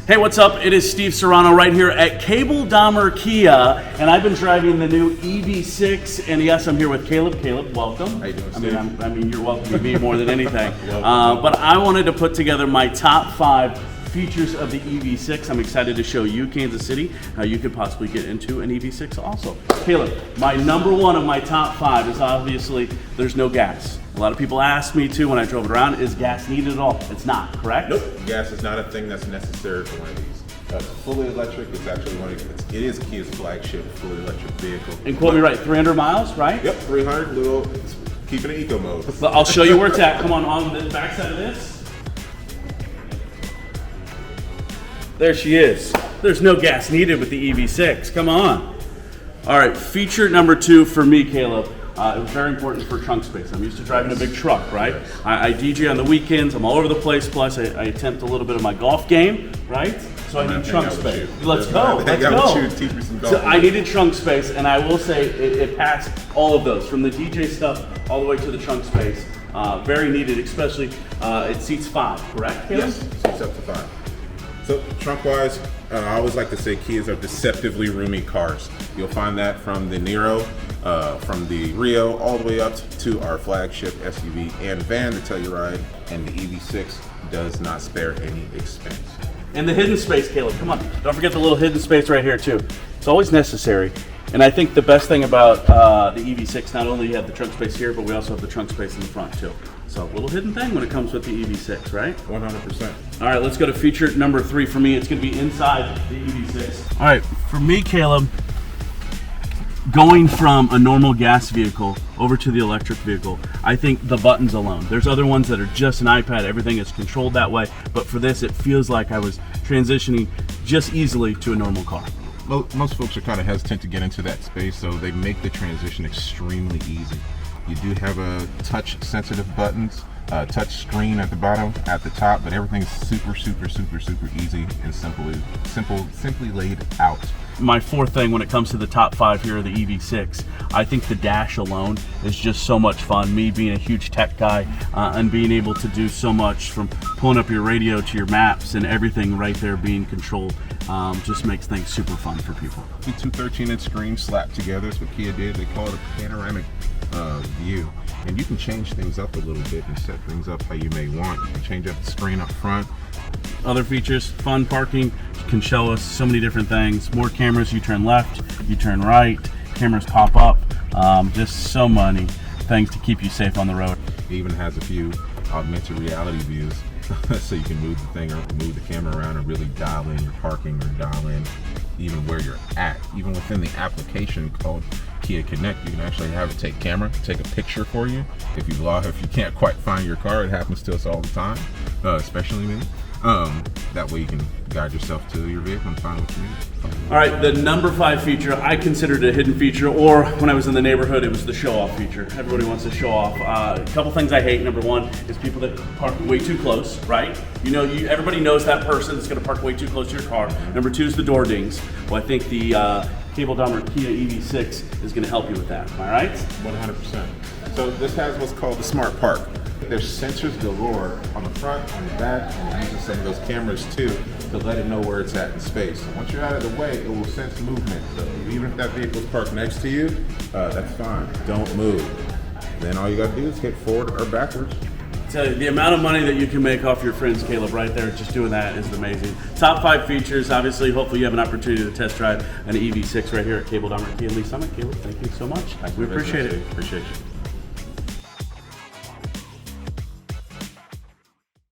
Hey, what's up? It is Steve Serrano right here at Cable Dahmer Kia, and I've been driving the new EV6, and yes, I'm here with Caleb. Caleb, welcome. How you doing, Steve? I mean, you're welcome to me more than anything. But I wanted to put together my top 5 features of the EV6. I'm excited to show you, Kansas City, how you could possibly get into an EV6 also. Caleb, my number 1 of my top 5 is obviously there's no gas. A lot of people asked me too when I drove it around, is gas needed at all? It's not, correct? Nope, gas is not a thing that's necessary for one of these. Fully electric is actually it is Kia's flagship fully electric vehicle. And quote me right, 300 miles, right? Yep, 300, keep it in eco mode. I'll show you where it's at. Come on the back side of this. There she is. There's no gas needed with the EV6, come on. All right, feature number 2 for me, Caleb. It was very important for trunk space. I'm used to driving a big truck, right? I DJ on the weekends. I'm all over the place. Plus, I attempt a little bit of my golf game, right? So I need trunk space. Let's go. Let's go. So I needed trunk space, and I will say it passed all of those, from the DJ stuff all the way to the trunk space. Very needed, especially it seats 5, correct, Caleb? Yes, seats up to 5. So trunk-wise, I always like to say Kias are deceptively roomy cars. You'll find that from the Niro, from the Rio, all the way up to our flagship SUV and van, the Telluride, and the EV6 does not spare any expense. And the hidden space, Caleb, come on. Don't forget the little hidden space right here too. It's always necessary. And I think the best thing about the EV6, not only you have the trunk space here, but we also have the trunk space in the front too. So a little hidden thing when it comes with the EV6, right? 100%. All right, let's go to feature number 3 for me. It's gonna be inside the EV6. All right, for me, Caleb, going from a normal gas vehicle over to the electric vehicle, I think the buttons alone. There's other ones that are just an iPad, everything is controlled that way, but for this, it feels like I was transitioning just easily to a normal car. Most folks are kind of hesitant to get into that space, so they make the transition extremely easy. You do have a touch-sensitive buttons, touch screen at the bottom, at the top, but everything's super easy and simply laid out. My 4th thing when it comes to the top 5 here of the EV6, I think the dash alone is just so much fun. Me being a huge tech guy and being able to do so much, from pulling up your radio to your maps and everything right there being controlled, just makes things super fun for people. The 2 13-inch screens slapped together, that's what Kia did. They call it a panoramic view. And you can change things up a little bit and set things up how you may want. You can change up the screen up front. Other features, fun parking, can show us so many different things. More cameras, you turn left, you turn right, cameras pop up. Just so many things to keep you safe on the road. It even has a few augmented reality views, so you can move the camera around and really dial in your parking or dial in even where you're at. Even within the application called Kia Connect, you can actually have it take a picture for you. If you can't quite find your car, it happens to us all the time, especially me. That way you can guide yourself to your vehicle and find what you need. All right, the number 5 feature, I considered a hidden feature, or when I was in the neighborhood, it was the show-off feature. Everybody wants to show off. A couple things I hate. Number 1 is people that park way too close, right? Everybody knows that person that's gonna park way too close to your car. Number 2 is the door dings. Well, I think the Cable Dahmer Kia EV6 is gonna help you with that, am I right? 100%. So this has what's called the Smart Park. There's sensors galore on the front, on the back, and it uses some of those cameras too to let it know where it's at in space. So once you're out of the way, it will sense movement. So even if that vehicle's parked next to you, that's fine. Don't move. Then all you gotta do is hit forward or backwards. So the amount of money that you can make off your friends, Caleb, right there, just doing that is amazing. Top 5 features, obviously, hopefully you have an opportunity to test drive an EV6 right here at Cable Dahmer Kia Lease Summit. Caleb, thank you so much. We appreciate it. Appreciate you.